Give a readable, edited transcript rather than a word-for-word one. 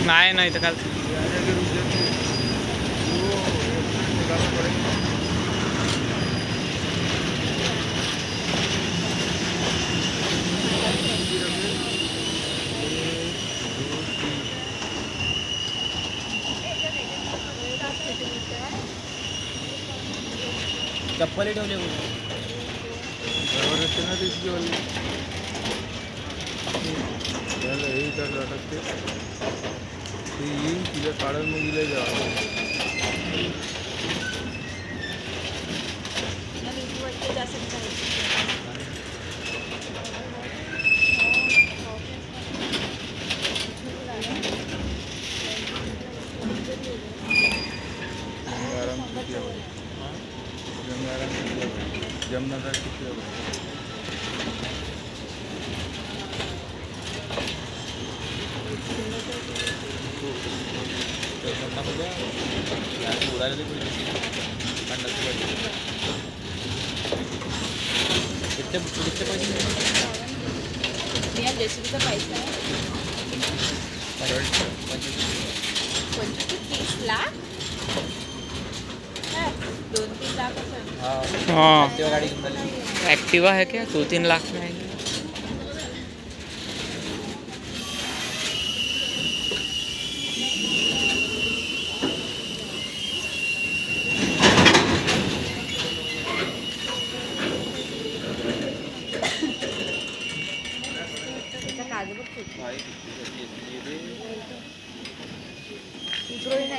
नाही नाही तर काल चप्पल ठेवले बरोबर असते ना तिची वाली हे तर अटकते ती येईन तिला काढून मग इला जावं जमनादार किती जेसीबीचा पैसा आहे 25-30 लाख 2-3 लाख असं. हाँ गाड़ी एक्टिवा है क्या 2-3 लाख में आएगी कागद